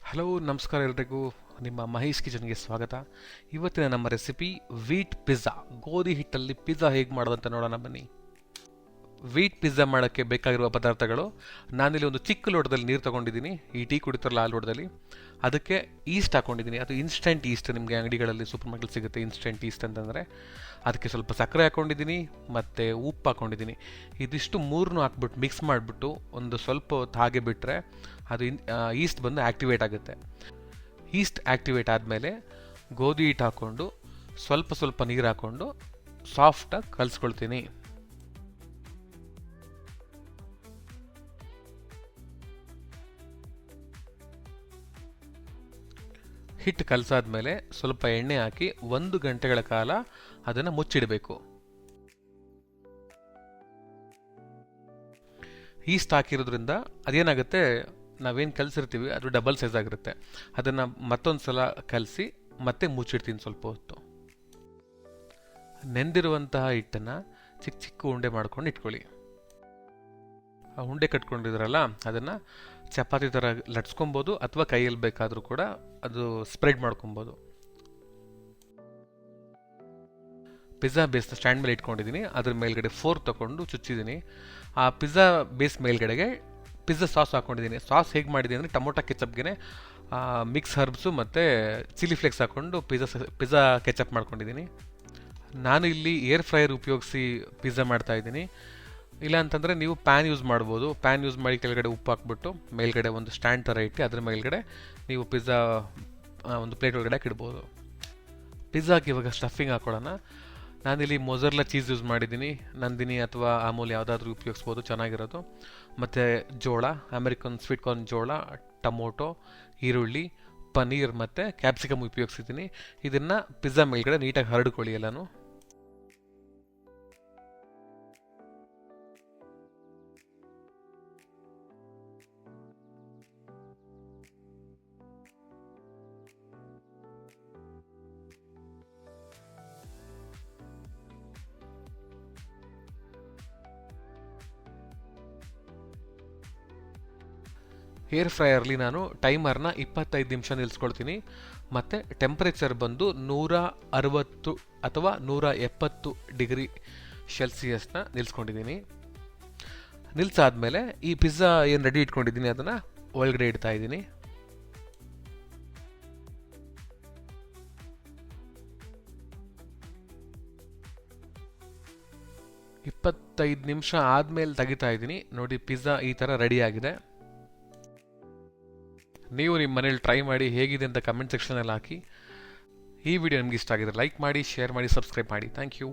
Hello ನಮಸ್ಕಾರ ಎಲ್ರಿಗೂ. ನಿಮ್ಮ ಮಹೇಶ್ ಕಿಚನ್ಗೆ ಸ್ವಾಗತ. ಇವತ್ತಿನ ನಮ್ಮ ರೆಸಿಪಿ ವೀಟ್ ಪಿಜ್ಜಾ. ಗೋಧಿ ಹಿಟ್ಟಲ್ಲಿ ಪಿಜ್ಜಾ ಹೇಗೆ ಮಾಡೋದಂತ ನೋಡೋಣ ಬನ್ನಿ. ವೀಟ್ ಪಿಜ್ಜಾ ಮಾಡೋಕ್ಕೆ ಬೇಕಾಗಿರುವ ಪದಾರ್ಥಗಳು: ನಾನಿಲ್ಲಿ ಒಂದು ಚಿಕ್ಕ ಲೋಟದಲ್ಲಿ ನೀರು ತೊಗೊಂಡಿದ್ದೀನಿ, ಈ ಟೀ ಕುಡಿತಾರಲ್ಲ ಆ ಲೋಟದಲ್ಲಿ. ಅದಕ್ಕೆ ಈಸ್ಟ್ ಹಾಕ್ಕೊಂಡಿದ್ದೀನಿ, ಅದು ಇನ್ಸ್ಟೆಂಟ್ ಈಸ್ಟ್. ನಿಮಗೆ ಅಂಗಡಿಗಳಲ್ಲಿ ಸೂಪರ್ ಮಾರ್ಕೆಟ್ ಸಿಗುತ್ತೆ ಇನ್ಸ್ಟೆಂಟ್ ಈಸ್ಟ್ ಅಂತಂದರೆ. ಅದಕ್ಕೆ ಸ್ವಲ್ಪ ಸಕ್ಕರೆ ಹಾಕ್ಕೊಂಡಿದ್ದೀನಿ ಮತ್ತು ಉಪ್ಪು ಹಾಕ್ಕೊಂಡಿದ್ದೀನಿ. ಇದಿಷ್ಟು ಮೂರನ್ನೂ ಹಾಕ್ಬಿಟ್ಟು ಮಿಕ್ಸ್ ಮಾಡಿಬಿಟ್ಟು ಒಂದು ಸ್ವಲ್ಪ ಹೊತ್ತು ಹಾಗೆ ಬಿಟ್ಟರೆ ಅದು ಈಸ್ಟ್ ಬಂದು ಆ್ಯಕ್ಟಿವೇಟ್ ಆಗುತ್ತೆ. ಈಸ್ಟ್ ಆ್ಯಕ್ಟಿವೇಟ್ ಆದಮೇಲೆ ಗೋಧಿ ಹಿಟ್ಟು ಹಾಕ್ಕೊಂಡು ಸ್ವಲ್ಪ ಸ್ವಲ್ಪ ನೀರು ಹಾಕ್ಕೊಂಡು ಸಾಫ್ಟಾಗಿ ಕಲಿಸ್ಕೊಳ್ತೀನಿ. ಹಿಟ್ಟು ಕಲಸಾದ್ಮೇಲೆ ಸ್ವಲ್ಪ ಎಣ್ಣೆ ಹಾಕಿ 1 ಗಂಟೆಗಳ ಕಾಲ ಅದನ್ನು ಮುಚ್ಚಿಡಬೇಕು. ಈಸ್ಟ್ ಹಾಕಿರೋದ್ರಿಂದ ಅದೇನಾಗುತ್ತೆ, ನಾವೇನು ಕಲಸಿರ್ತೀವಿ ಅದು ಡಬಲ್ ಸೈಜ್ ಆಗಿರುತ್ತೆ. ಅದನ್ನು ಮತ್ತೊಂದು ಸಲ ಕಲಸಿ ಮತ್ತೆ ಮುಚ್ಚಿಡ್ತೀನಿ ಸ್ವಲ್ಪ ಹೊತ್ತು. ನೆಂದಿರುವಂತಹ ಹಿಟ್ಟನ್ನು ಚಿಕ್ಕ ಚಿಕ್ಕ ಉಂಡೆ ಮಾಡ್ಕೊಂಡು ಇಟ್ಕೊಳ್ಳಿ. ಆ ಉಂಡೆ ಕಟ್ಕೊಂಡಿದ್ರಲ್ಲ ಅದನ್ನು ಚಪಾತಿ ಥರ ಲಟ್ಸ್ಕೊಬೋದು ಅಥವಾ ಕೈಯಲ್ಲಿ ಬೇಕಾದರೂ ಕೂಡ ಅದು ಸ್ಪ್ರೆಡ್ ಮಾಡ್ಕೊಬೋದು. ಪಿಜ್ಜಾ ಬೇಸ್ನ ಸ್ಟ್ಯಾಂಡ್ ಮೇಲೆ ಇಟ್ಕೊಂಡಿದ್ದೀನಿ, ಅದ್ರ ಮೇಲ್ಗಡೆ ಫೋರ್ಕ್ ತಗೊಂಡು ಚುಚ್ಚಿದ್ದೀನಿ. ಆ ಪಿಜ್ಜಾ ಬೇಸ್ ಮೇಲ್ಗಡೆಗೆ ಪಿಜ್ಜಾ ಸಾಸ್ ಹಾಕ್ಕೊಂಡಿದ್ದೀನಿ. ಸಾಸ್ ಹೇಗೆ ಮಾಡಿದ್ದೀನಿ ಅಂದರೆ ಟೊಮೊಟೊ ಕೆಚಪ್ಗೆ ಮಿಕ್ಸ್ ಹರ್ಬ್ಸು ಮತ್ತು ಚಿಲ್ಲಿ ಫ್ಲೇಕ್ಸ್ ಹಾಕ್ಕೊಂಡು ಪಿಜ್ಜಾ ಕೆಚಪ್ ಮಾಡ್ಕೊಂಡಿದ್ದೀನಿ. ನಾನು ಇಲ್ಲಿ ಏರ್ ಫ್ರೈಯರ್ ಉಪಯೋಗಿಸಿ ಪಿಜ್ಜಾ ಮಾಡ್ತಾಯಿದ್ದೀನಿ. ಇಲ್ಲ ಅಂತಂದರೆ ನೀವು ಪ್ಯಾನ್ ಯೂಸ್ ಮಾಡ್ಬೋದು. ಪ್ಯಾನ್ ಯೂಸ್ ಮಾಡಿ ಕೆಳಗಡೆ ಉಪ್ಪು ಹಾಕ್ಬಿಟ್ಟು ಮೇಲ್ಗಡೆ ಒಂದು ಸ್ಟ್ಯಾಂಡ್ ಥರ ಇಟ್ಟು ಅದ್ರ ಮೇಲ್ಗಡೆ ನೀವು ಪಿಜ್ಜಾ ಒಂದು ಪ್ಲೇಟ್ ಒಳಗಡೆ ಹಾಕಿಡ್ಬೋದು. ಪಿಜ್ಜಾಗೆ ಇವಾಗ ಸ್ಟಫಿಂಗ್ ಹಾಕೊಳ್ಳೋಣ. ನಾನಿಲ್ಲಿ ಮೊಜರೆಲ್ಲಾ ಚೀಸ್ ಯೂಸ್ ಮಾಡಿದ್ದೀನಿ. ನಂದಿನಿ ಅಥವಾ ಅಮೂಲ್ ಯಾವುದಾದ್ರೂ ಉಪಯೋಗಿಸ್ಬೋದು, ಚೆನ್ನಾಗಿರೋದು. ಮತ್ತು ಜೋಳ, ಅಮೆರಿಕನ್ ಸ್ವೀಟ್ ಕಾರ್ನ್ ಜೋಳ, ಟೊಮೊಟೊ, ಈರುಳ್ಳಿ, ಪನ್ನೀರ್ ಮತ್ತು ಕ್ಯಾಪ್ಸಿಕಮ್ ಉಪಯೋಗಿಸಿದ್ದೀನಿ. ಇದನ್ನು ಪಿಜ್ಜಾ ಮೇಲ್ಗಡೆ ನೀಟಾಗಿ ಹರಡ್ಕೊಳ್ಳಿ ಎಲ್ಲನೂ. ಏರ್ ಫ್ರೈಯರ್ಲಿ ನಾನು ಟೈಮರ್ನ 25 ನಿಮಿಷ ನಿಲ್ಲಿಸ್ಕೊಳ್ತೀನಿ. ಮತ್ತು ಟೆಂಪ್ರೇಚರ್ ಬಂದು 160 ಅಥವಾ 170 ಡಿಗ್ರಿ ಸೆಲ್ಸಿಯಸ್ನ ನಿಲ್ಲಿಸ್ಕೊಂಡಿದ್ದೀನಿ. ನಿಲ್ಲಿಸಾದ್ಮೇಲೆ ಈ ಪಿಜ್ಜಾ ಏನು ರೆಡಿ ಇಟ್ಕೊಂಡಿದ್ದೀನಿ ಅದನ್ನು ಒಳಗಡೆ ಇಡ್ತಾ ಇದ್ದೀನಿ. 25 ನಿಮಿಷ ಆದಮೇಲೆ ತೆಗಿತಾ ಇದ್ದೀನಿ. ನೋಡಿ, ಪಿಜ್ಜಾ ಈ ಥರ ರೆಡಿ ಆಗಿದೆ. ನೀವು ನಿಮ್ಮ ಮನೇಲಿ ಟ್ರೈ ಮಾಡಿ ಹೇಗಿದೆ ಅಂತ ಕಮೆಂಟ್ ಸೆಕ್ಷನಲ್ಲಿ ಹಾಕಿ. ಈ ವಿಡಿಯೋ ನಿಮ್ಗೆ ಇಷ್ಟ ಆಗಿದ್ರೆ ಲೈಕ್ ಮಾಡಿ, ಶೇರ್ ಮಾಡಿ, ಸಬ್ಸ್ಕ್ರೈಬ್ ಮಾಡಿ. Thank you.